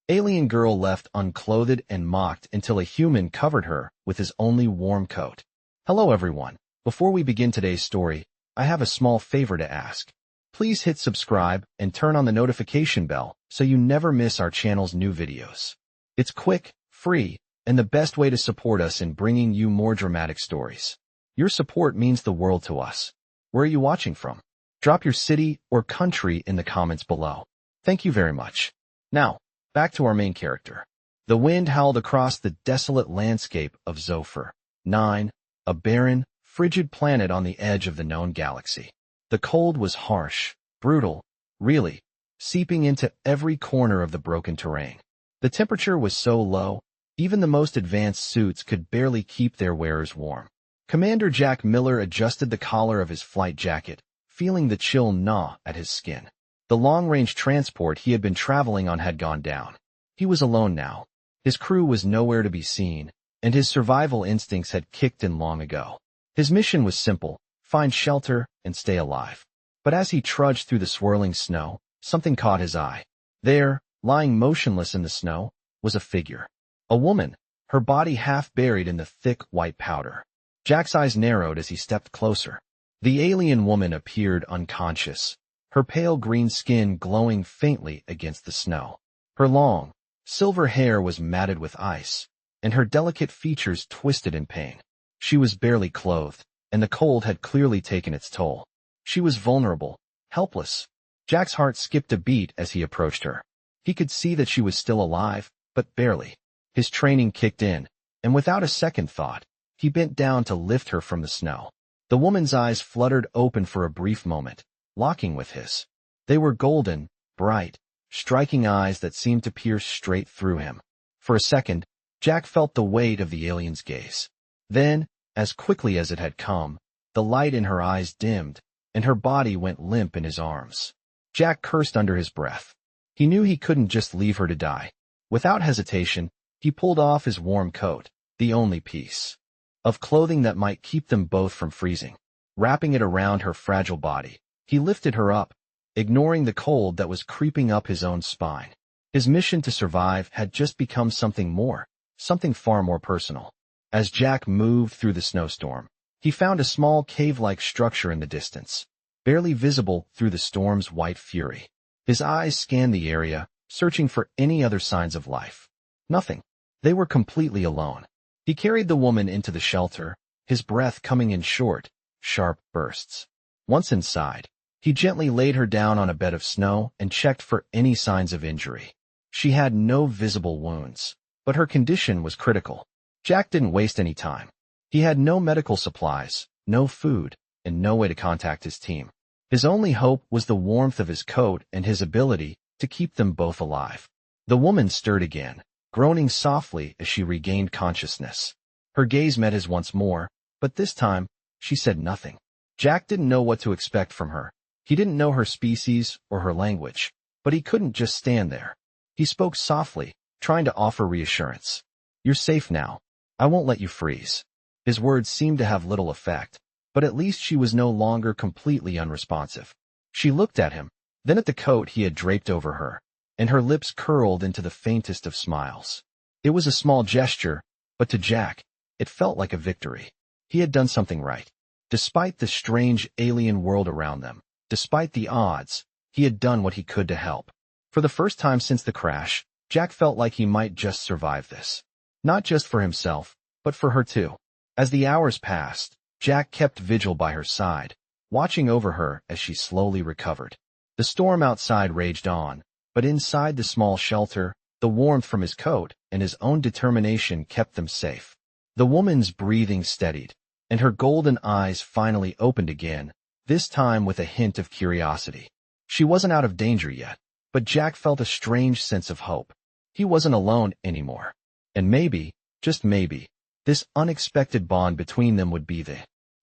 Alien girl left unclothed and mocked until a human covered her with his only warm coat. Hello everyone. Before we begin today's story, I have a small favor to ask. Please hit subscribe and turn on the notification bell so you never miss our channel's new videos. It's quick, free, and the best way to support us in bringing you more dramatic stories. Your support means the world to us. Where are you watching from? Drop your city or country in the comments below. Thank you very much. Now, back to our main character. The wind howled across the desolate landscape of Zophyr 9, a barren, frigid planet on the edge of the known galaxy. The cold was harsh, brutal, really, seeping into every corner of the broken terrain. The temperature was so low, even the most advanced suits could barely keep their wearers warm. Commander Jack Miller adjusted the collar of his flight jacket, feeling the chill gnaw at his skin. The long-range transport he had been traveling on had gone down. He was alone now. His crew was nowhere to be seen, and his survival instincts had kicked in long ago. His mission was simple: find shelter and stay alive. But as he trudged through the swirling snow, something caught his eye. There, lying motionless in the snow, was a figure. A woman, her body half buried in the thick white powder. Jack's eyes narrowed as he stepped closer. The alien woman appeared unconscious, her pale green skin glowing faintly against the snow. Her long, silver hair was matted with ice, and her delicate features twisted in pain. She was barely clothed, and the cold had clearly taken its toll. She was vulnerable, helpless. Jack's heart skipped a beat as he approached her. He could see that she was still alive, but barely. His training kicked in, and without a second thought, he bent down to lift her from the snow. The woman's eyes fluttered open for a brief moment, locking with his. They were golden, bright, striking eyes that seemed to pierce straight through him. For a second, Jack felt the weight of the alien's gaze. Then, as quickly as it had come, the light in her eyes dimmed, and her body went limp in his arms. Jack cursed under his breath. He knew he couldn't just leave her to die. Without hesitation, he pulled off his warm coat, the only piece of clothing that might keep them both from freezing. Wrapping it around her fragile body, he lifted her up, ignoring the cold that was creeping up his own spine. His mission to survive had just become something more, something far more personal. As Jack moved through the snowstorm, he found a small cave-like structure in the distance, barely visible through the storm's white fury. His eyes scanned the area, searching for any other signs of life. Nothing. They were completely alone. He carried the woman into the shelter, his breath coming in short, sharp bursts. Once inside, he gently laid her down on a bed of snow and checked for any signs of injury. She had no visible wounds, but her condition was critical. Jack didn't waste any time. He had no medical supplies, no food, and no way to contact his team. His only hope was the warmth of his coat and his ability to keep them both alive. The woman stirred again, groaning softly as she regained consciousness. Her gaze met his once more, but this time, she said nothing. Jack didn't know what to expect from her. He didn't know her species or her language, but he couldn't just stand there. He spoke softly, trying to offer reassurance. "You're safe now. I won't let you freeze." His words seemed to have little effect, but at least she was no longer completely unresponsive. She looked at him, then at the coat he had draped over her, and her lips curled into the faintest of smiles. It was a small gesture, but to Jack, it felt like a victory. He had done something right. Despite the strange alien world around them, despite the odds, he had done what he could to help. For the first time since the crash, Jack felt like he might just survive this. Not just for himself, but for her too. As the hours passed, Jack kept vigil by her side, watching over her as she slowly recovered. The storm outside raged on, but inside the small shelter, the warmth from his coat and his own determination kept them safe. The woman's breathing steadied, and her golden eyes finally opened again, this time with a hint of curiosity. She wasn't out of danger yet, but Jack felt a strange sense of hope. He wasn't alone anymore. And maybe, just maybe, this unexpected bond between them would be the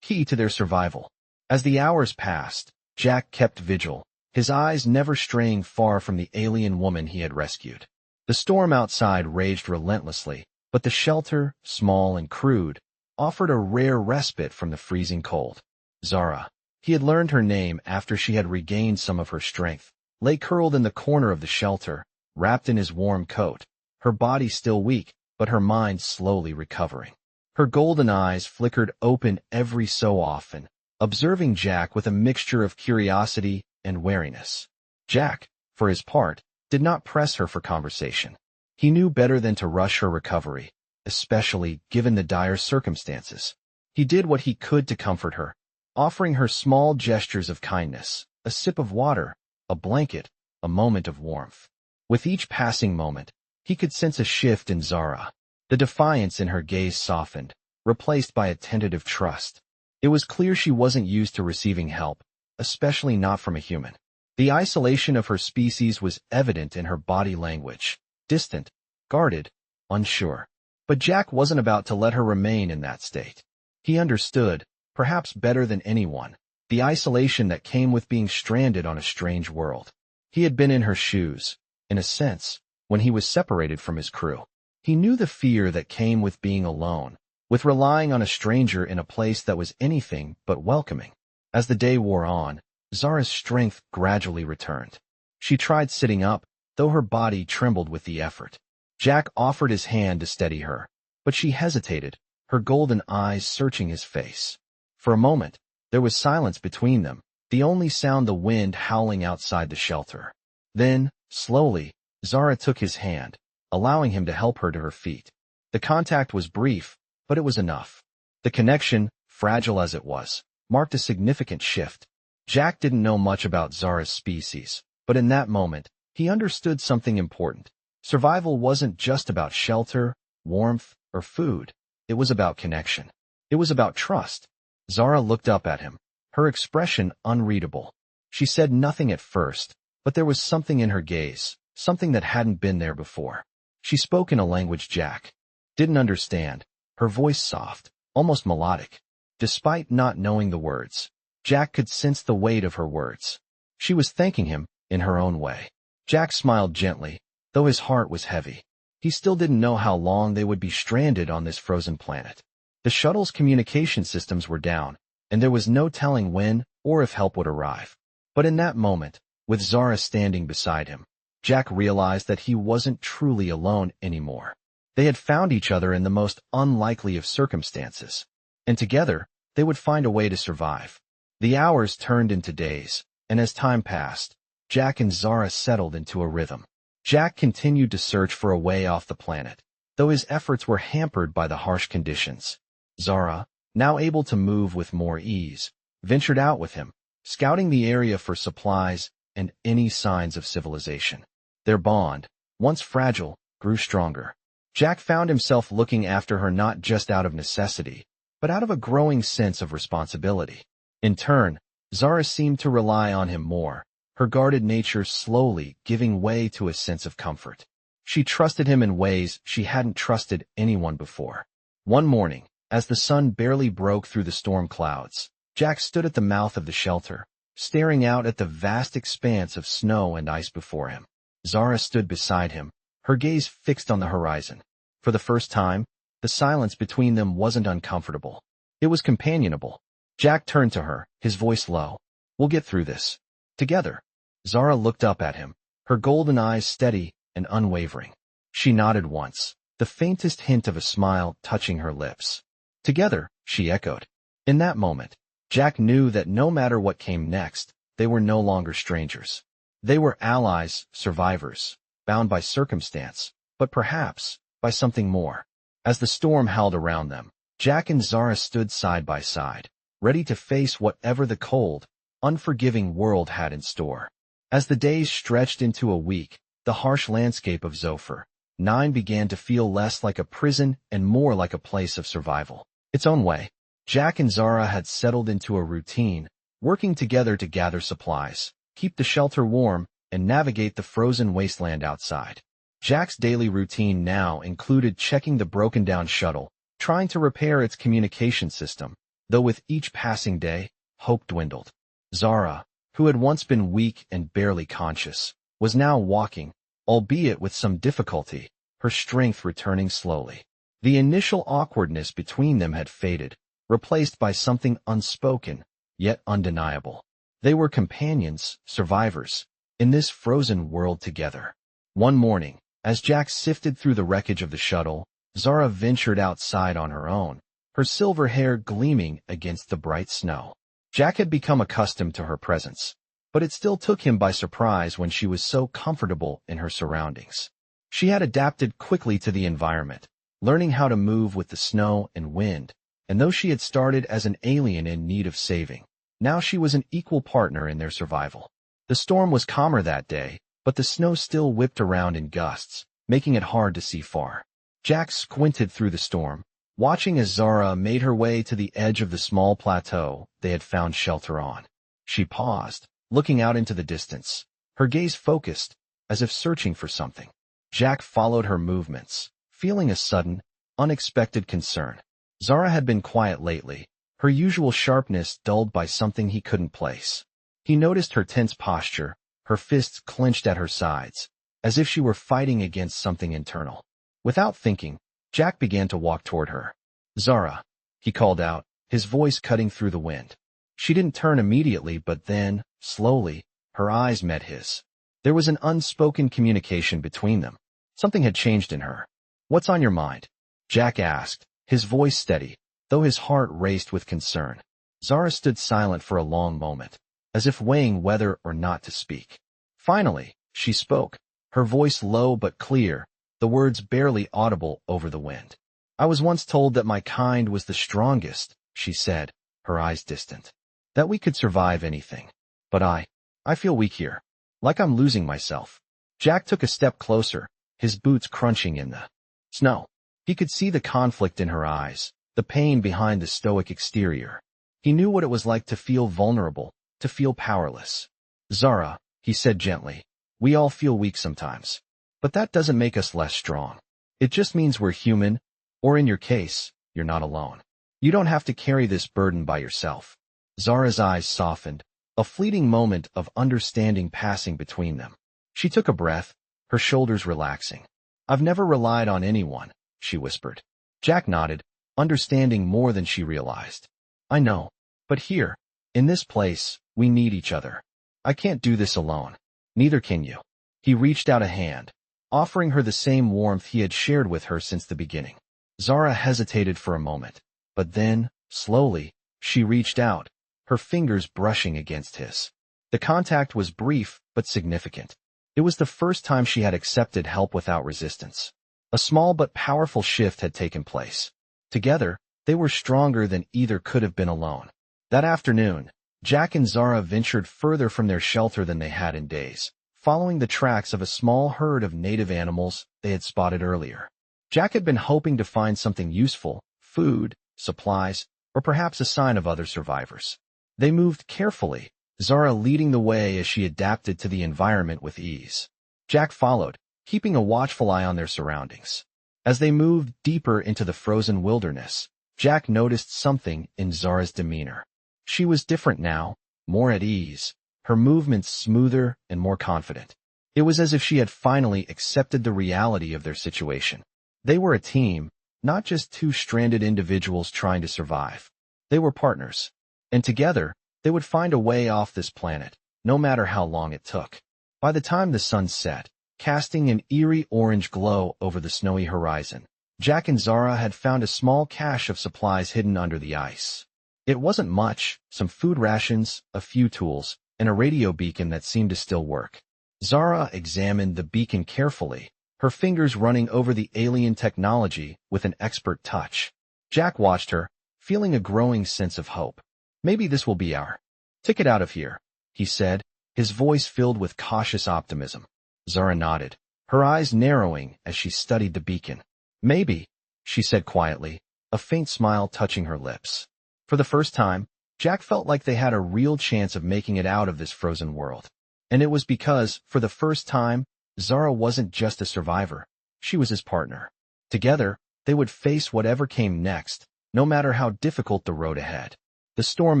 key to their survival. As the hours passed, Jack kept vigil, his eyes never straying far from the alien woman he had rescued. The storm outside raged relentlessly, but the shelter, small and crude, offered a rare respite from the freezing cold. Zara, he had learned her name after she had regained some of her strength, lay curled in the corner of the shelter, wrapped in his warm coat, her body still weak, but her mind slowly recovering. Her golden eyes flickered open every so often, observing Jack with a mixture of curiosity and wariness. Jack, for his part, did not press her for conversation. He knew better than to rush her recovery, especially given the dire circumstances. He did what he could to comfort her, offering her small gestures of kindness, a sip of water, a blanket, a moment of warmth. With each passing moment, he could sense a shift in Zara. The defiance in her gaze softened, replaced by a tentative trust. It was clear she wasn't used to receiving help, especially not from a human. The isolation of her species was evident in her body language, distant, guarded, unsure. But Jack wasn't about to let her remain in that state. He understood, perhaps better than anyone, the isolation that came with being stranded on a strange world. He had been in her shoes, in a sense, when he was separated from his crew. He knew the fear that came with being alone, with relying on a stranger in a place that was anything but welcoming. As the day wore on, Zara's strength gradually returned. She tried sitting up, though her body trembled with the effort. Jack offered his hand to steady her, but she hesitated, her golden eyes searching his face. For a moment, there was silence between them, the only sound the wind howling outside the shelter. Then, slowly, Zara took his hand, allowing him to help her to her feet. The contact was brief, but it was enough. The connection, fragile as it was, marked a significant shift. Jack didn't know much about Zara's species, but in that moment, he understood something important. Survival wasn't just about shelter, warmth, or food. It was about connection. It was about trust. Zara looked up at him, her expression unreadable. She said nothing at first, but there was something in her gaze, something that hadn't been there before. She spoke in a language Jack didn't understand, her voice soft, almost melodic. Despite not knowing the words, Jack could sense the weight of her words. She was thanking him, in her own way. Jack smiled gently, though his heart was heavy. He still didn't know how long they would be stranded on this frozen planet. The shuttle's communication systems were down, and there was no telling when or if help would arrive. But in that moment, with Zara standing beside him, Jack realized that he wasn't truly alone anymore. They had found each other in the most unlikely of circumstances, and together, they would find a way to survive. The hours turned into days, and as time passed, Jack and Zara settled into a rhythm. Jack continued to search for a way off the planet, though his efforts were hampered by the harsh conditions. Zara, now able to move with more ease, ventured out with him, scouting the area for supplies and any signs of civilization. Their bond, once fragile, grew stronger. Jack found himself looking after her not just out of necessity, but out of a growing sense of responsibility. In turn, Zara seemed to rely on him more, her guarded nature slowly giving way to a sense of comfort. She trusted him in ways she hadn't trusted anyone before. One morning, as the sun barely broke through the storm clouds, Jack stood at the mouth of the shelter, staring out at the vast expanse of snow and ice before him. Zara stood beside him, her gaze fixed on the horizon. For the first time, the silence between them wasn't uncomfortable. It was companionable. Jack turned to her, his voice low. "We'll get through this. Together." Zara looked up at him, her golden eyes steady and unwavering. She nodded once, the faintest hint of a smile touching her lips. "Together," she echoed. In that moment, Jack knew that no matter what came next, they were no longer strangers. They were allies, survivors, bound by circumstance, but perhaps by something more. As the storm howled around them, Jack and Zara stood side by side, ready to face whatever the cold, unforgiving world had in store. As the days stretched into a week, the harsh landscape of Zophyr 9 began to feel less like a prison and more like a place of survival. Its own way, Jack and Zara had settled into a routine, working together to gather supplies, keep the shelter warm, and navigate the frozen wasteland outside. Jack's daily routine now included checking the broken-down shuttle, trying to repair its communication system, though with each passing day, hope dwindled. Zara, who had once been weak and barely conscious, was now walking, albeit with some difficulty, her strength returning slowly. The initial awkwardness between them had faded, replaced by something unspoken, yet undeniable. They were companions, survivors, in this frozen world together. One morning, as Jack sifted through the wreckage of the shuttle, Zara ventured outside on her own, her silver hair gleaming against the bright snow. Jack had become accustomed to her presence, but it still took him by surprise when she was so comfortable in her surroundings. She had adapted quickly to the environment, learning how to move with the snow and wind, and though she had started as an alien in need of saving, now she was an equal partner in their survival. The storm was calmer that day, but the snow still whipped around in gusts, making it hard to see far. Jack squinted through the storm, watching as Zara made her way to the edge of the small plateau they had found shelter on. She paused, looking out into the distance, her gaze focused, as if searching for something. Jack followed her movements, feeling a sudden, unexpected concern. Zara had been quiet lately, her usual sharpness dulled by something he couldn't place. He noticed her tense posture, her fists clenched at her sides, as if she were fighting against something internal. Without thinking, Jack began to walk toward her. "Zara," he called out, his voice cutting through the wind. She didn't turn immediately, but then, slowly, her eyes met his. There was an unspoken communication between them. Something had changed in her. "What's on your mind?" Jack asked, his voice steady, though his heart raced with concern. Zara stood silent for a long moment, as if weighing whether or not to speak. Finally, she spoke, her voice low but clear, the words barely audible over the wind. "I was once told that my kind was the strongest," she said, her eyes distant. "That we could survive anything. But I feel weak here, like I'm losing myself." Jack took a step closer, his boots crunching in the snow. He could see the conflict in her eyes, the pain behind the stoic exterior. He knew what it was like to feel vulnerable, to feel powerless. "Zara," he said gently, "we all feel weak sometimes. But that doesn't make us less strong. It just means we're human, or in your case, you're not alone. You don't have to carry this burden by yourself." Zara's eyes softened, a fleeting moment of understanding passing between them. She took a breath, her shoulders relaxing. "I've never relied on anyone," she whispered. Jack nodded, understanding more than she realized. "I know, but here, in this place, we need each other. I can't do this alone. Neither can you." He reached out a hand, offering her the same warmth he had shared with her since the beginning. Zara hesitated for a moment, but then, slowly, she reached out, her fingers brushing against his. The contact was brief but significant. It was the first time she had accepted help without resistance. A small but powerful shift had taken place. Together, they were stronger than either could have been alone. That afternoon, Jack and Zara ventured further from their shelter than they had in days, following the tracks of a small herd of native animals they had spotted earlier. Jack had been hoping to find something useful, food, supplies, or perhaps a sign of other survivors. They moved carefully, Zara leading the way as she adapted to the environment with ease. Jack followed, keeping a watchful eye on their surroundings. As they moved deeper into the frozen wilderness, Jack noticed something in Zara's demeanor. She was different now, more at ease, her movements smoother and more confident. It was as if she had finally accepted the reality of their situation. They were a team, not just two stranded individuals trying to survive. They were partners. And together, they would find a way off this planet, no matter how long it took. By the time the sun set, casting an eerie orange glow over the snowy horizon, Jack and Zara had found a small cache of supplies hidden under the ice. It wasn't much, some food rations, a few tools, and a radio beacon that seemed to still work. Zara examined the beacon carefully, her fingers running over the alien technology with an expert touch. Jack watched her, feeling a growing sense of hope. "Maybe this will be our ticket out of here," he said, his voice filled with cautious optimism. Zara nodded, her eyes narrowing as she studied the beacon. "Maybe," she said quietly, a faint smile touching her lips. For the first time, Jack felt like they had a real chance of making it out of this frozen world. And it was because, for the first time, Zara wasn't just a survivor, she was his partner. Together, they would face whatever came next, no matter how difficult the road ahead. The storm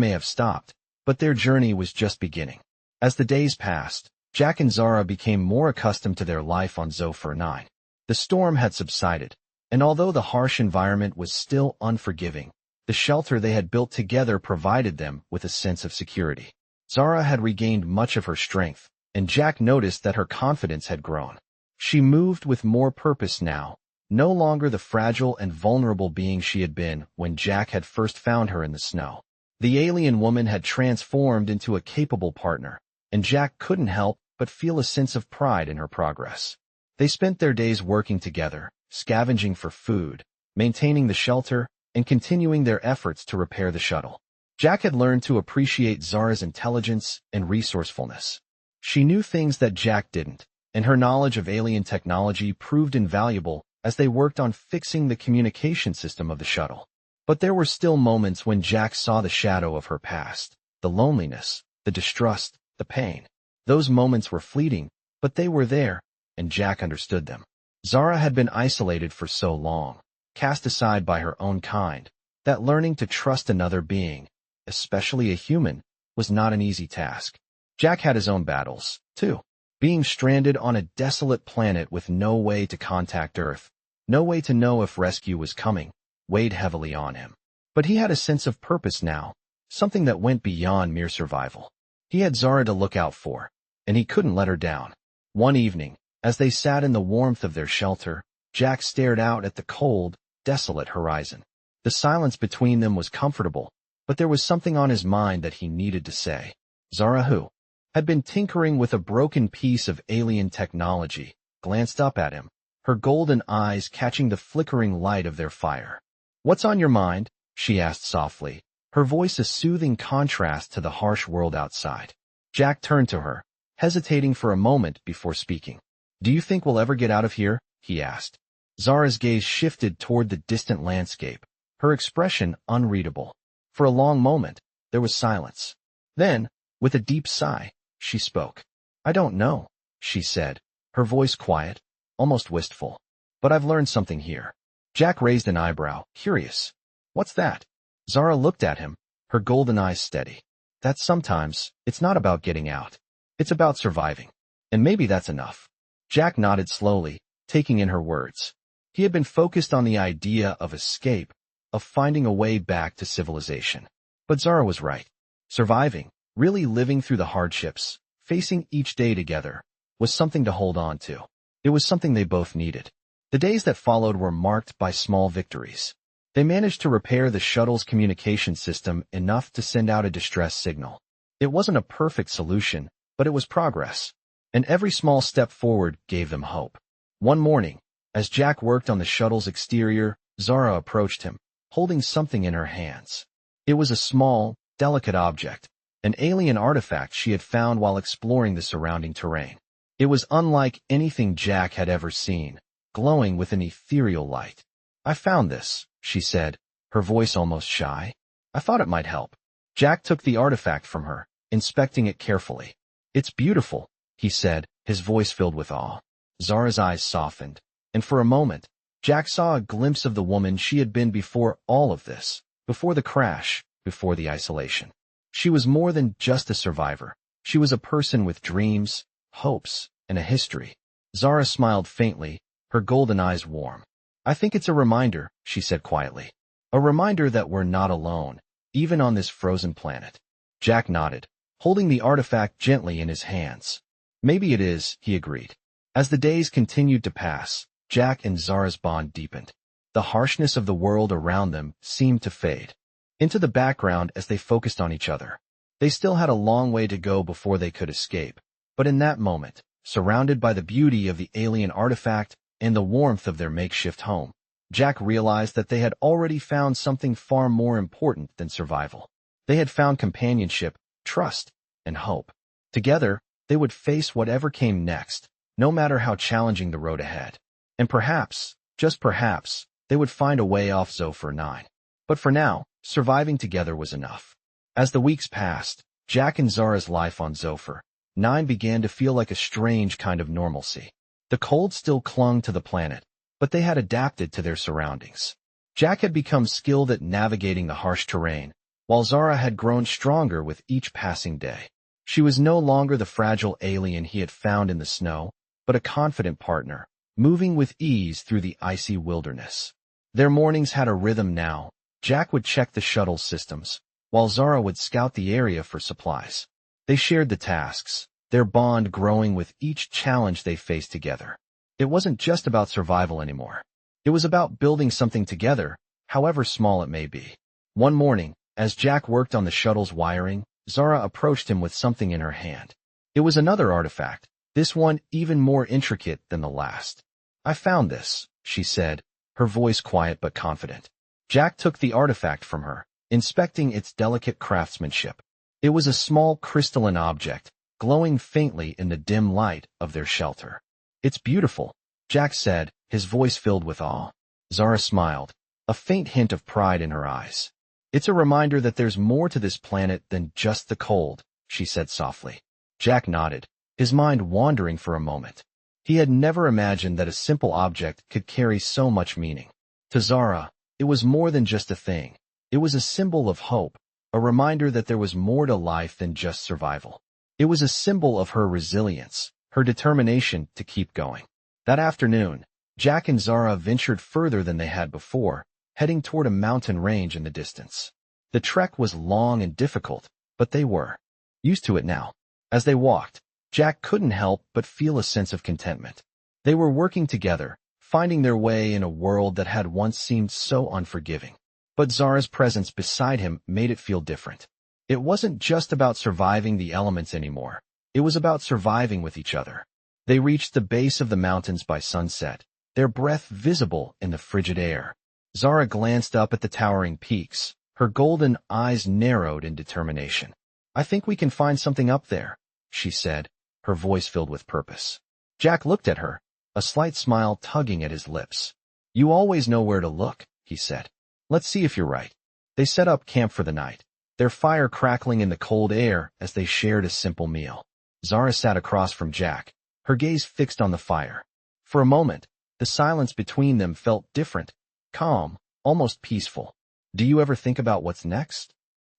may have stopped, but their journey was just beginning. As the days passed, Jack and Zara became more accustomed to their life on Zofar 9. The storm had subsided, and although the harsh environment was still unforgiving, the shelter they had built together provided them with a sense of security. Zara had regained much of her strength, and Jack noticed that her confidence had grown. She moved with more purpose now, no longer the fragile and vulnerable being she had been when Jack had first found her in the snow. The alien woman had transformed into a capable partner, and Jack couldn't help but feel a sense of pride in her progress. They spent their days working together, scavenging for food, maintaining the shelter, and continuing their efforts to repair the shuttle. Jack had learned to appreciate Zara's intelligence and resourcefulness. She knew things that Jack didn't, and her knowledge of alien technology proved invaluable as they worked on fixing the communication system of the shuttle. But there were still moments when Jack saw the shadow of her past, the loneliness, the distrust, the pain. Those moments were fleeting, but they were there, and Jack understood them. Zara had been isolated for so long, cast aside by her own kind, that learning to trust another being, especially a human, was not an easy task. Jack had his own battles, too. Being stranded on a desolate planet with no way to contact Earth, no way to know if rescue was coming, weighed heavily on him. But he had a sense of purpose now, something that went beyond mere survival. He had Zara to look out for, and he couldn't let her down. One evening, as they sat in the warmth of their shelter, Jack stared out at the cold, desolate horizon. The silence between them was comfortable, but there was something on his mind that he needed to say. Zara, who had been tinkering with a broken piece of alien technology, glanced up at him, her golden eyes catching the flickering light of their fire. "What's on your mind?" she asked softly, her voice a soothing contrast to the harsh world outside. Jack turned to her, hesitating for a moment before speaking. "Do you think we'll ever get out of here?" he asked. Zara's gaze shifted toward the distant landscape, her expression unreadable. For a long moment, there was silence. Then, with a deep sigh, she spoke. "I don't know," she said, her voice quiet, almost wistful. "But I've learned something here." Jack raised an eyebrow, curious. "What's that?" Zara looked at him, her golden eyes steady. "That sometimes, it's not about getting out. It's about surviving. And maybe that's enough." Jack nodded slowly, taking in her words. He had been focused on the idea of escape, of finding a way back to civilization. But Zara was right. Surviving, really living through the hardships, facing each day together, was something to hold on to. It was something they both needed. The days that followed were marked by small victories. They managed to repair the shuttle's communication system enough to send out a distress signal. It wasn't a perfect solution, but it was progress. And every small step forward gave them hope. One morning, as Jack worked on the shuttle's exterior, Zara approached him, holding something in her hands. It was a small, delicate object, an alien artifact she had found while exploring the surrounding terrain. It was unlike anything Jack had ever seen, glowing with an ethereal light. "I found this," she said, her voice almost shy. "I thought it might help." Jack took the artifact from her, inspecting it carefully. "It's beautiful," he said, his voice filled with awe. Zara's eyes softened, and for a moment, Jack saw a glimpse of the woman she had been before all of this, before the crash, before the isolation. She was more than just a survivor. She was a person with dreams, hopes, and a history. Zara smiled faintly, her golden eyes warm. "I think it's a reminder," she said quietly. "A reminder that we're not alone, even on this frozen planet." Jack nodded, holding the artifact gently in his hands. "Maybe it is," he agreed. As the days continued to pass, Jack and Zara's bond deepened. The harshness of the world around them seemed to fade into the background as they focused on each other. They still had a long way to go before they could escape, but in that moment, surrounded by the beauty of the alien artifact and the warmth of their makeshift home, Jack realized that they had already found something far more important than survival. They had found companionship, trust, and hope. Together, they would face whatever came next, no matter how challenging the road ahead. And perhaps, just perhaps, they would find a way off Zophyr 9. But for now, surviving together was enough. As the weeks passed, Jack and Zara's life on Zophyr 9 began to feel like a strange kind of normalcy. The cold still clung to the planet, but they had adapted to their surroundings. Jack had become skilled at navigating the harsh terrain, while Zara had grown stronger with each passing day. She was no longer the fragile alien he had found in the snow, but a confident partner, moving with ease through the icy wilderness. Their mornings had a rhythm now. Jack would check the shuttle systems, while Zara would scout the area for supplies. They shared the tasks, their bond growing with each challenge they faced together. It wasn't just about survival anymore. It was about building something together, however small it may be. One morning, as Jack worked on the shuttle's wiring, Zara approached him with something in her hand. It was another artifact, this one even more intricate than the last. "I found this," she said, her voice quiet but confident. Jack took the artifact from her, inspecting its delicate craftsmanship. It was a small crystalline object, glowing faintly in the dim light of their shelter. "It's beautiful," Jack said, his voice filled with awe. Zara smiled, a faint hint of pride in her eyes. "It's a reminder that there's more to this planet than just the cold," she said softly. Jack nodded, his mind wandering for a moment. He had never imagined that a simple object could carry so much meaning. To Zara, it was more than just a thing. It was a symbol of hope, a reminder that there was more to life than just survival. It was a symbol of her resilience, her determination to keep going. That afternoon, Jack and Zara ventured further than they had before, heading toward a mountain range in the distance. The trek was long and difficult, but they were used to it now. As they walked, Jack couldn't help but feel a sense of contentment. They were working together, finding their way in a world that had once seemed so unforgiving. But Zara's presence beside him made it feel different. It wasn't just about surviving the elements anymore. It was about surviving with each other. They reached the base of the mountains by sunset, their breath visible in the frigid air. Zara glanced up at the towering peaks, her golden eyes narrowed in determination. "I think we can find something up there," she said, her voice filled with purpose. Jack looked at her, a slight smile tugging at his lips. "You always know where to look," he said. "Let's see if you're right." They set up camp for the night, their fire crackling in the cold air as they shared a simple meal. Zara sat across from Jack, her gaze fixed on the fire. For a moment, the silence between them felt different, calm, almost peaceful. "Do you ever think about what's next?"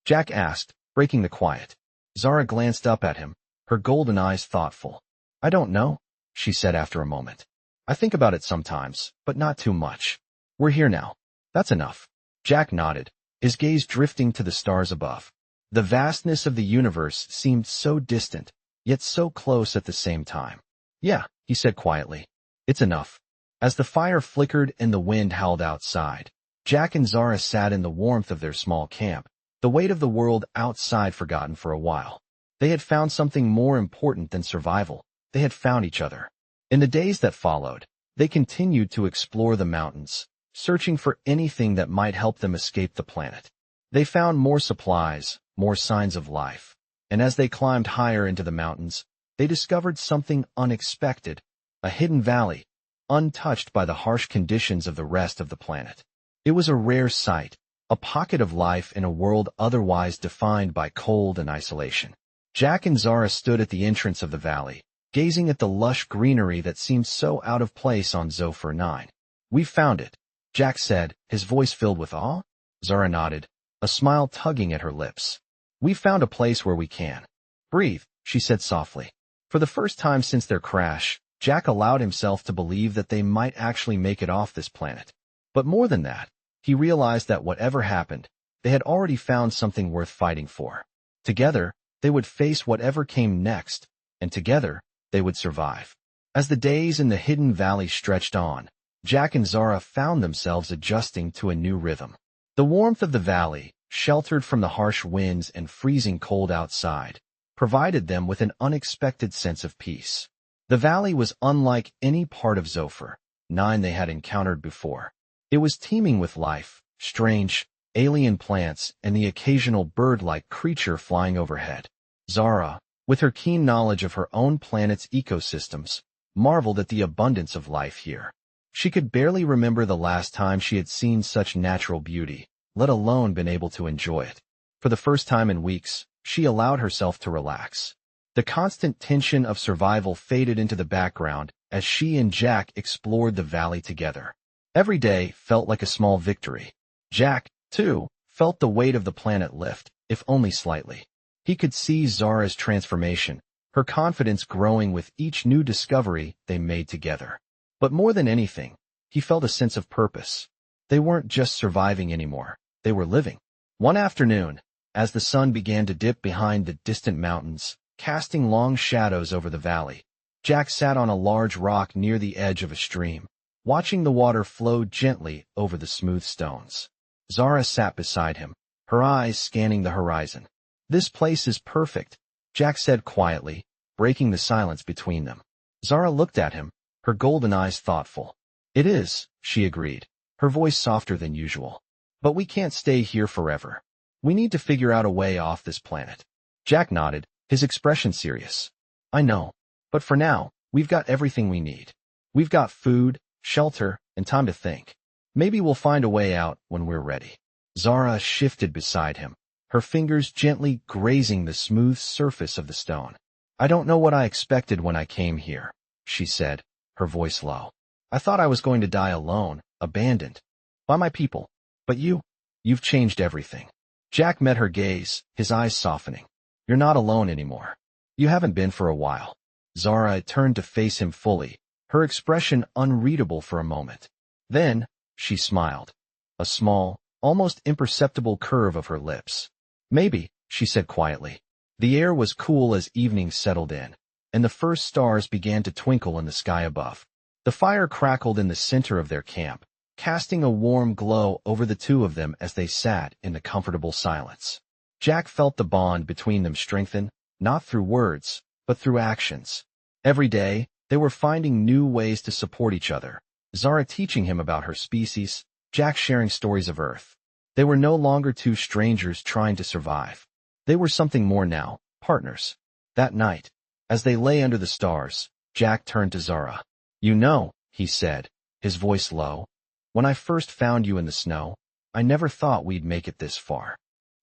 Jack asked, breaking the quiet. Zara glanced up at him, her golden eyes thoughtful. "I don't know," she said after a moment. "I think about it sometimes, but not too much. We're here now. That's enough." Jack nodded, his gaze drifting to the stars above. The vastness of the universe seemed so distant, yet so close at the same time. "Yeah," he said quietly. "It's enough." As the fire flickered and the wind howled outside, Jack and Zara sat in the warmth of their small camp, the weight of the world outside forgotten for a while. They had found something more important than survival. They had found each other. In the days that followed, they continued to explore the mountains, searching for anything that might help them escape the planet. They found more supplies, more signs of life, and as they climbed higher into the mountains, they discovered something unexpected, a hidden valley, untouched by the harsh conditions of the rest of the planet. It was a rare sight, a pocket of life in a world otherwise defined by cold and isolation. Jack and Zara stood at the entrance of the valley, gazing at the lush greenery that seemed so out of place on Zofar 9. "We've found it," Jack said, his voice filled with awe. Zara nodded, a smile tugging at her lips. "We've found a place where we can breathe," she said softly. For the first time since their crash, Jack allowed himself to believe that they might actually make it off this planet. But more than that, he realized that whatever happened, they had already found something worth fighting for. Together, they would face whatever came next, and together, they would survive. As the days in the hidden valley stretched on, Jack and Zara found themselves adjusting to a new rhythm. The warmth of the valley, sheltered from the harsh winds and freezing cold outside, provided them with an unexpected sense of peace. The valley was unlike any part of Zofar 9 they had encountered before. It was teeming with life, strange, alien plants, and the occasional bird-like creature flying overhead. Zara, with her keen knowledge of her own planet's ecosystems, marveled at the abundance of life here. She could barely remember the last time she had seen such natural beauty, let alone been able to enjoy it. For the first time in weeks, she allowed herself to relax. The constant tension of survival faded into the background as she and Jack explored the valley together. Every day felt like a small victory. Jack, too, felt the weight of the planet lift, if only slightly. He could see Zara's transformation, her confidence growing with each new discovery they made together. But more than anything, he felt a sense of purpose. They weren't just surviving anymore, they were living. One afternoon, as the sun began to dip behind the distant mountains, casting long shadows over the valley, Jack sat on a large rock near the edge of a stream, watching the water flow gently over the smooth stones. Zara sat beside him, her eyes scanning the horizon. "This place is perfect," Jack said quietly, breaking the silence between them. Zara looked at him, her golden eyes thoughtful. "It is," she agreed, her voice softer than usual. "But we can't stay here forever. We need to figure out a way off this planet." Jack nodded, his expression serious. "I know. But for now, we've got everything we need. We've got food, shelter, and time to think. Maybe we'll find a way out when we're ready." Zara shifted beside him, her fingers gently grazing the smooth surface of the stone. "I don't know what I expected when I came here," she said, her voice low. "I thought I was going to die alone, abandoned by my people. But you've changed everything." Jack met her gaze, his eyes softening. "You're not alone anymore. You haven't been for a while." Zara turned to face him fully, her expression unreadable for a moment. Then, she smiled. A small, almost imperceptible curve of her lips. "Maybe," she said quietly. The air was cool as evening settled in, and the first stars began to twinkle in the sky above. The fire crackled in the center of their camp, casting a warm glow over the two of them as they sat in the comfortable silence. Jack felt the bond between them strengthen, not through words, but through actions. Every day, they were finding new ways to support each other. Zara teaching him about her species, Jack sharing stories of Earth. They were no longer two strangers trying to survive. They were something more now, partners. That night, as they lay under the stars, Jack turned to Zara. "You know," he said, his voice low, "when I first found you in the snow, I never thought we'd make it this far."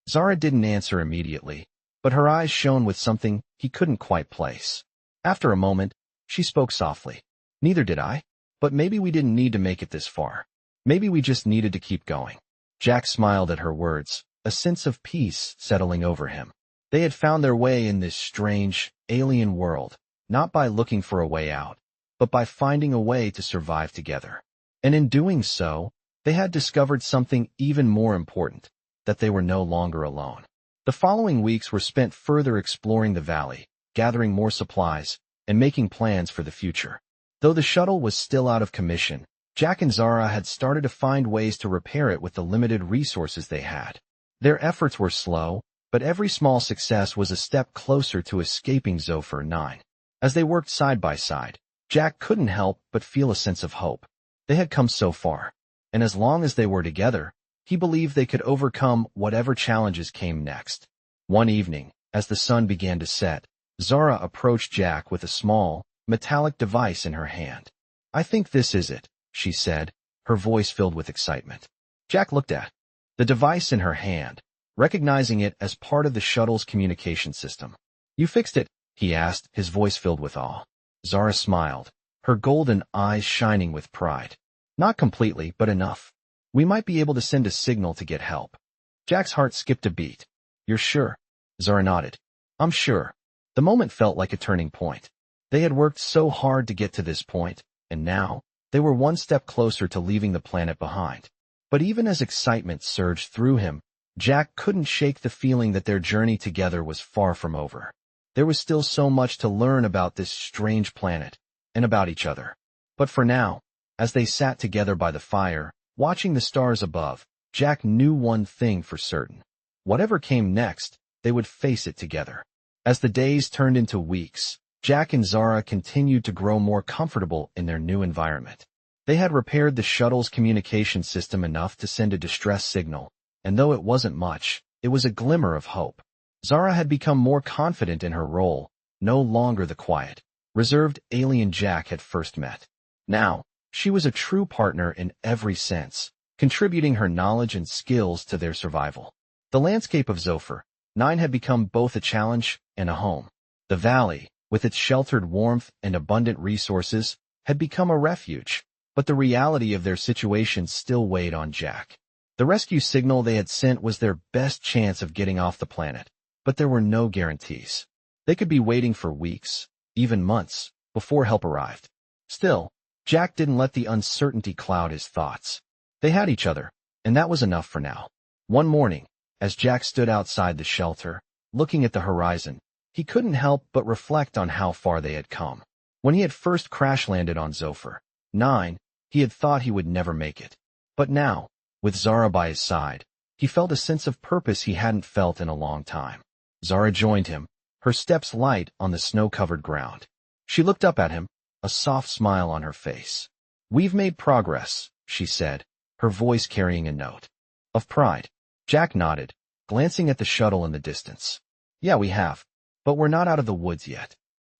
Zara didn't answer immediately, but her eyes shone with something he couldn't quite place. After a moment, she spoke softly. "Neither did I. But maybe we didn't need to make it this far. Maybe we just needed to keep going." Jack smiled at her words, a sense of peace settling over him. They had found their way in this strange, alien world, not by looking for a way out, but by finding a way to survive together. And in doing so, they had discovered something even more important, that they were no longer alone. The following weeks were spent further exploring the valley, gathering more supplies, and making plans for the future. Though the shuttle was still out of commission, Jack and Zara had started to find ways to repair it with the limited resources they had. Their efforts were slow, but every small success was a step closer to escaping Zophyr 9. As they worked side by side, Jack couldn't help but feel a sense of hope. They had come so far, and as long as they were together, he believed they could overcome whatever challenges came next. One evening, as the sun began to set, Zara approached Jack with a small, metallic device in her hand. "I think this is it," she said, her voice filled with excitement. Jack looked at the device in her hand, recognizing it as part of the shuttle's communication system. "You fixed it?" he asked, his voice filled with awe. Zara smiled, her golden eyes shining with pride. "Not completely, but enough. We might be able to send a signal to get help." Jack's heart skipped a beat. "You're sure?" Zara nodded. "I'm sure." The moment felt like a turning point. They had worked so hard to get to this point, and now, they were one step closer to leaving the planet behind. But even as excitement surged through him, Jack couldn't shake the feeling that their journey together was far from over. There was still so much to learn about this strange planet, and about each other. But for now, as they sat together by the fire, watching the stars above, Jack knew one thing for certain. Whatever came next, they would face it together. As the days turned into weeks, Jack and Zara continued to grow more comfortable in their new environment. They had repaired the shuttle's communication system enough to send a distress signal, and though it wasn't much, it was a glimmer of hope. Zara had become more confident in her role, no longer the quiet, reserved alien Jack had first met. Now, she was a true partner in every sense, contributing her knowledge and skills to their survival. The landscape of Zophyr 9 had become both a challenge and a home. The valley, with its sheltered warmth and abundant resources, had become a refuge, but the reality of their situation still weighed on Jack. The rescue signal they had sent was their best chance of getting off the planet, but there were no guarantees. They could be waiting for weeks, even months, before help arrived. Still, Jack didn't let the uncertainty cloud his thoughts. They had each other, and that was enough for now. One morning, as Jack stood outside the shelter, looking at the horizon, he couldn't help but reflect on how far they had come. When he had first crash-landed on Zophar 9, he had thought he would never make it. But now, with Zara by his side, he felt a sense of purpose he hadn't felt in a long time. Zara joined him, her steps light on the snow-covered ground. She looked up at him, a soft smile on her face. "We've made progress," she said, her voice carrying a note of pride. Jack nodded, glancing at the shuttle in the distance. "Yeah, we have, but we're not out of the woods yet."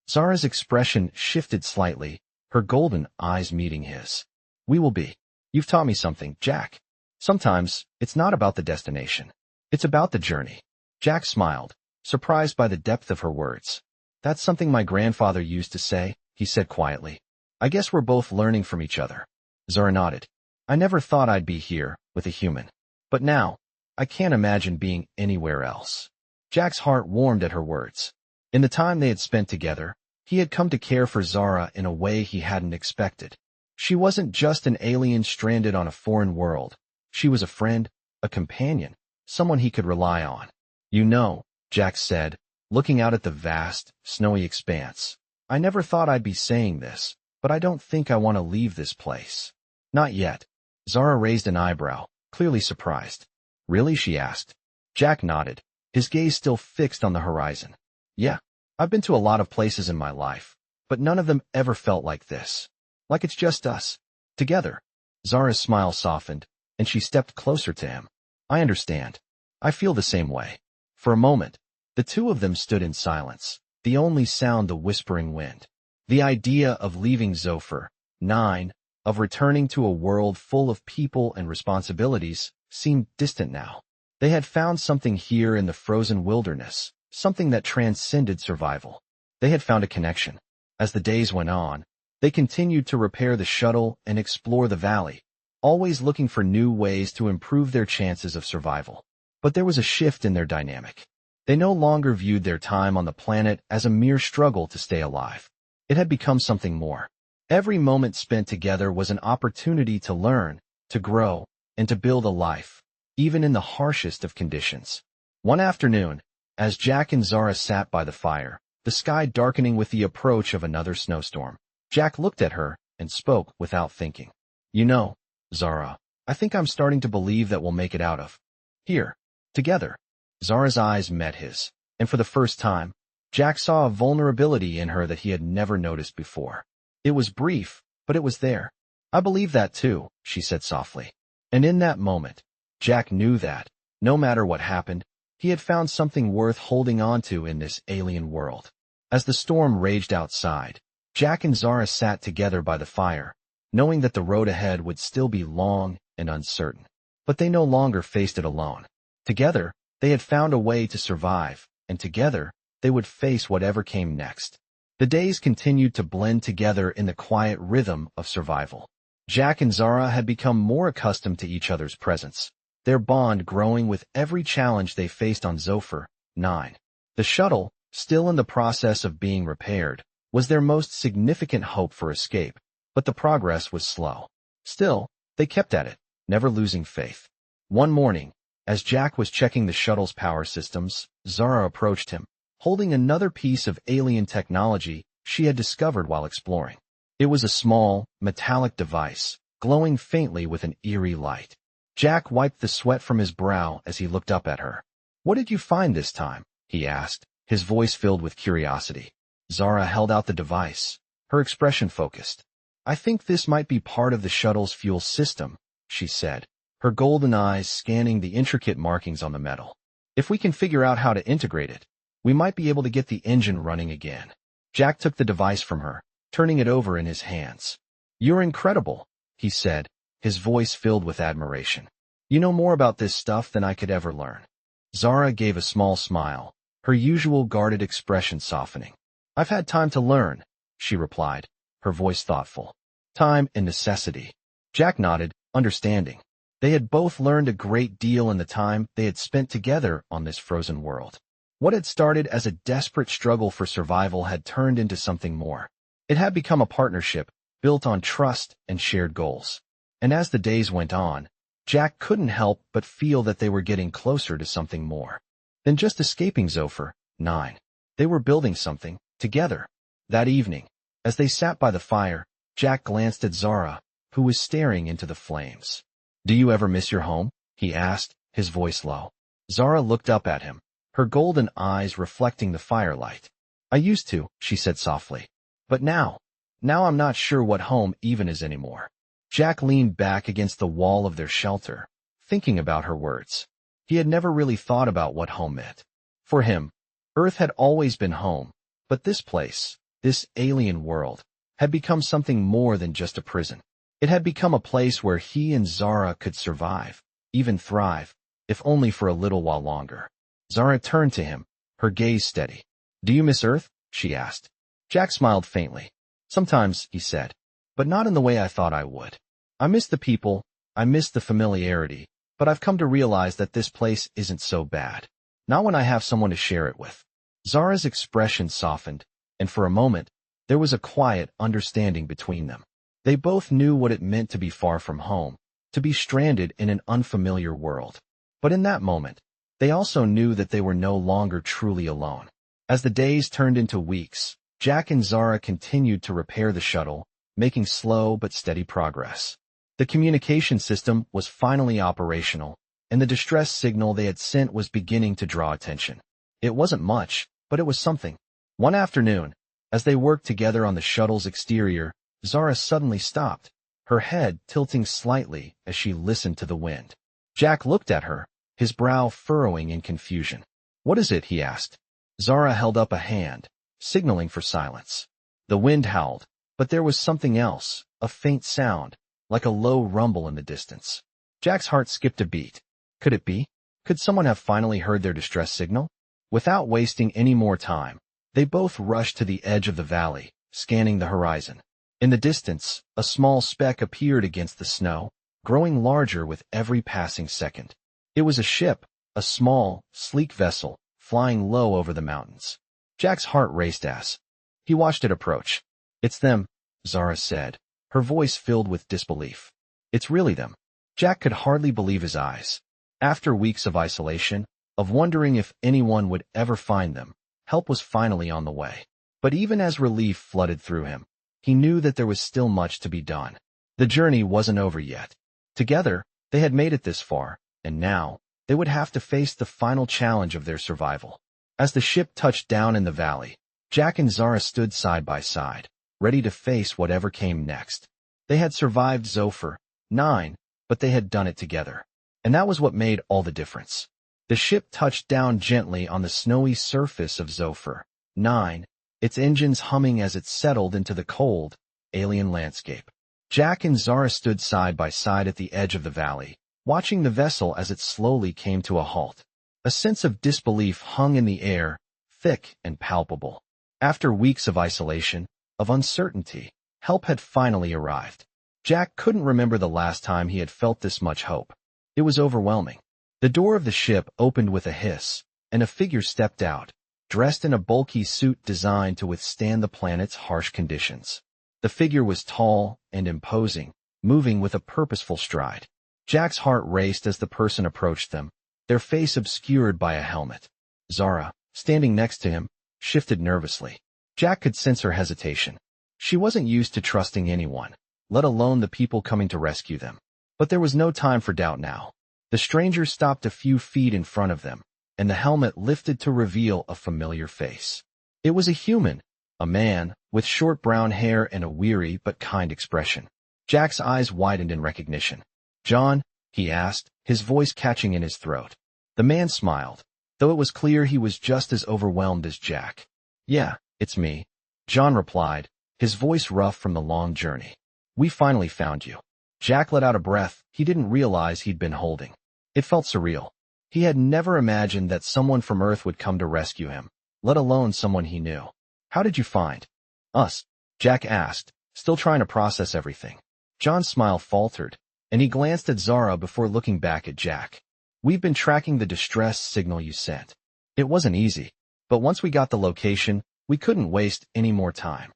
Zara's expression shifted slightly, her golden eyes meeting his. "We will be. You've taught me something, Jack. Sometimes, it's not about the destination. It's about the journey." Jack smiled, surprised by the depth of her words. "That's something my grandfather used to say," he said quietly. "I guess we're both learning from each other." Zara nodded. "I never thought I'd be here, with a human. But now, I can't imagine being anywhere else." Jack's heart warmed at her words. In the time they had spent together, he had come to care for Zara in a way he hadn't expected. She wasn't just an alien stranded on a foreign world. She was a friend, a companion, someone he could rely on. "You know," Jack said, looking out at the vast, snowy expanse, "I never thought I'd be saying this, but I don't think I want to leave this place." "Not yet." Zara raised an eyebrow, clearly surprised. "Really?" she asked. Jack nodded, his gaze still fixed on the horizon. "Yeah, I've been to a lot of places in my life, but none of them ever felt like this. Like it's just us. Together." Zara's smile softened, and she stepped closer to him. "I understand. I feel the same way." For a moment, the two of them stood in silence, the only sound the whispering wind. The idea of leaving Zophar 9, of returning to a world full of people and responsibilities, seemed distant now. They had found something here in the frozen wilderness, something that transcended survival. They had found a connection. As the days went on, they continued to repair the shuttle and explore the valley, always looking for new ways to improve their chances of survival. But there was a shift in their dynamic. They no longer viewed their time on the planet as a mere struggle to stay alive. It had become something more. Every moment spent together was an opportunity to learn, to grow, and to build a life, even in the harshest of conditions. One afternoon, as Jack and Zara sat by the fire, the sky darkening with the approach of another snowstorm, Jack looked at her and spoke without thinking. "You know, Zara, I think I'm starting to believe that we'll make it out of here, together." Zara's eyes met his, and for the first time, Jack saw a vulnerability in her that he had never noticed before. It was brief, but it was there. "I believe that too," she said softly. And in that moment, Jack knew that, no matter what happened, he had found something worth holding on to in this alien world. As the storm raged outside, Jack and Zara sat together by the fire, knowing that the road ahead would still be long and uncertain. But they no longer faced it alone. Together, they had found a way to survive, and together, they would face whatever came next. The days continued to blend together in the quiet rhythm of survival. Jack and Zara had become more accustomed to each other's presence, their bond growing with every challenge they faced on Zophar 9. The shuttle, still in the process of being repaired, was their most significant hope for escape, but the progress was slow. Still, they kept at it, never losing faith. One morning, as Jack was checking the shuttle's power systems, Zara approached him, holding another piece of alien technology she had discovered while exploring. It was a small, metallic device, glowing faintly with an eerie light. Jack wiped the sweat from his brow as he looked up at her. "What did you find this time?" he asked, his voice filled with curiosity. Zara held out the device, her expression focused. "I think this might be part of the shuttle's fuel system," she said, her golden eyes scanning the intricate markings on the metal. "If we can figure out how to integrate it, we might be able to get the engine running again." Jack took the device from her, turning it over in his hands. "You're incredible," he said, his voice filled with admiration. "You know more about this stuff than I could ever learn." Zara gave a small smile, her usual guarded expression softening. "I've had time to learn," she replied, her voice thoughtful. "Time and necessity." Jack nodded, understanding. They had both learned a great deal in the time they had spent together on this frozen world. What had started as a desperate struggle for survival had turned into something more. It had become a partnership, built on trust and shared goals. And as the days went on, Jack couldn't help but feel that they were getting closer to something more than just escaping Zophar 9. They were building something, together. That evening, As they sat by the fire, Jack glanced at Zara, who was staring into the flames. "Do you ever miss your home?" he asked, his voice low. Zara looked up at him, her golden eyes reflecting the firelight. "I used to," she said softly. "But now I'm not sure what home even is anymore." Jack leaned back against the wall of their shelter, thinking about her words. He had never really thought about what home meant. For him, Earth had always been home, but this place, this alien world, had become something more than just a prison. It had become a place where he and Zara could survive, even thrive, if only for a little while longer. Zara turned to him, her gaze steady. "Do you miss Earth?" she asked. Jack smiled faintly. "Sometimes," he said, "but not in the way I thought I would. I miss the people, I miss the familiarity, but I've come to realize that this place isn't so bad. Not when I have someone to share it with." Zara's expression softened, and for a moment, there was a quiet understanding between them. They both knew what it meant to be far from home, to be stranded in an unfamiliar world. But in that moment, they also knew that they were no longer truly alone. As the days turned into weeks, Jack and Zara continued to repair the shuttle, making slow but steady progress. The communication system was finally operational, and the distress signal they had sent was beginning to draw attention. It wasn't much, but it was something. One afternoon, as they worked together on the shuttle's exterior, Zara suddenly stopped, her head tilting slightly as she listened to the wind. Jack looked at her, his brow furrowing in confusion. "What is it?" he asked. Zara held up a hand, signaling for silence. The wind howled, but there was something else, a faint sound, like a low rumble in the distance. Jack's heart skipped a beat. Could it be? Could someone have finally heard their distress signal? Without wasting any more time, they both rushed to the edge of the valley, scanning the horizon. In the distance, a small speck appeared against the snow, growing larger with every passing second. It was a ship, a small, sleek vessel, flying low over the mountains. Jack's heart raced as he watched it approach. "It's them," Zara said, her voice filled with disbelief. "It's really them." Jack could hardly believe his eyes. After weeks of isolation, of wondering if anyone would ever find them, help was finally on the way. But even as relief flooded through him, he knew that there was still much to be done. The journey wasn't over yet. Together, they had made it this far, and now, they would have to face the final challenge of their survival. As the ship touched down in the valley, Jack and Zara stood side by side, ready to face whatever came next. They had survived Zophar 9, but they had done it together. And that was what made all the difference. The ship touched down gently on the snowy surface of Zophar 9, its engines humming as it settled into the cold, alien landscape. Jack and Zara stood side by side at the edge of the valley, watching the vessel as it slowly came to a halt. A sense of disbelief hung in the air, thick and palpable. After weeks of isolation, of uncertainty, help had finally arrived. Jack couldn't remember the last time he had felt this much hope. It was overwhelming. The door of the ship opened with a hiss, and a figure stepped out, dressed in a bulky suit designed to withstand the planet's harsh conditions. The figure was tall and imposing, moving with a purposeful stride. Jack's heart raced as the person approached them, their face obscured by a helmet. Zara, standing next to him, shifted nervously. Jack could sense her hesitation. She wasn't used to trusting anyone, let alone the people coming to rescue them. But there was no time for doubt now. The stranger stopped a few feet in front of them, and the helmet lifted to reveal a familiar face. It was a human, a man, with short brown hair and a weary but kind expression. Jack's eyes widened in recognition. "John?" he asked, his voice catching in his throat. The man smiled, though it was clear he was just as overwhelmed as Jack. "Yeah, it's me," John replied, his voice rough from the long journey. "We finally found you." Jack let out a breath he didn't realize he'd been holding. It felt surreal. He had never imagined that someone from Earth would come to rescue him, let alone someone he knew. "How did you find us?" Jack asked, still trying to process everything. John's smile faltered, and he glanced at Zara before looking back at Jack. "We've been tracking the distress signal you sent. It wasn't easy, but once we got the location, we couldn't waste any more time."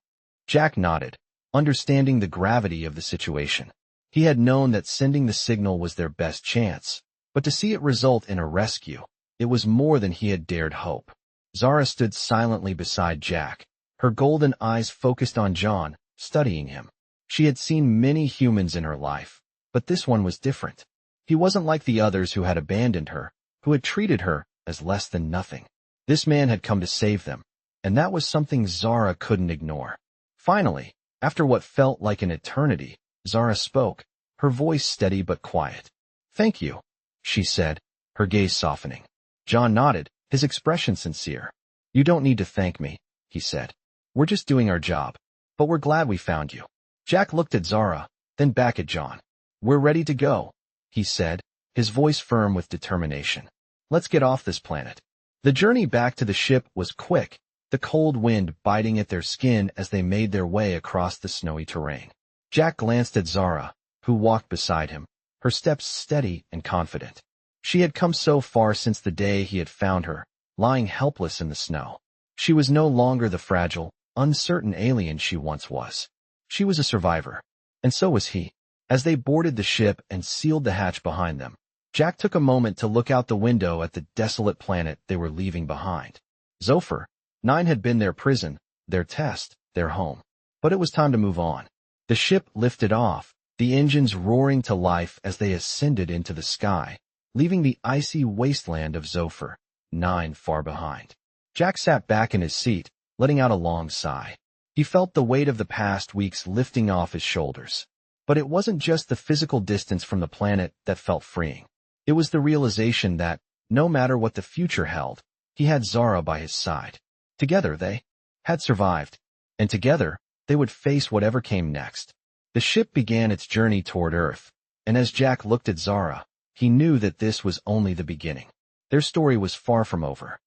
Jack nodded, understanding the gravity of the situation. He had known that sending the signal was their best chance, but to see it result in a rescue, it was more than he had dared hope. Zara stood silently beside Jack, Her golden eyes focused on John, studying him. She had seen many humans in her life, but this one was different. He wasn't like the others who had abandoned her, who had treated her as less than nothing. This man had come to save them, and that was something Zara couldn't ignore. Finally, after what felt like an eternity, Zara spoke, her voice steady but quiet. "Thank you," she said, her gaze softening. John nodded, his expression sincere. "You don't need to thank me," he said. "We're just doing our job, but we're glad we found you." Jack looked at Zara, then back at John. "We're ready to go," he said, his voice firm with determination. "Let's get off this planet." The journey back to the ship was quick, the cold wind biting at their skin as they made their way across the snowy terrain. Jack glanced at Zara, who walked beside him, her steps steady and confident. She had come so far since the day he had found her, lying helpless in the snow. She was no longer the fragile, uncertain alien she once was. She was a survivor, and so was he. As they boarded the ship and sealed the hatch behind them, Jack took a moment to look out the window at the desolate planet they were leaving behind. Zophyr 9 had been their prison, their test, their home. But it was time to move on. The ship lifted off, the engines roaring to life as they ascended into the sky, leaving the icy wasteland of Zophyr 9 far behind. Jack sat back in his seat, letting out a long sigh. He felt the weight of the past weeks lifting off his shoulders. But it wasn't just the physical distance from the planet that felt freeing. It was the realization that, no matter what the future held, he had Zara by his side. Together they had survived, and together they would face whatever came next. The ship began its journey toward Earth, and as Jack looked at Zara, he knew that this was only the beginning. Their story was far from over.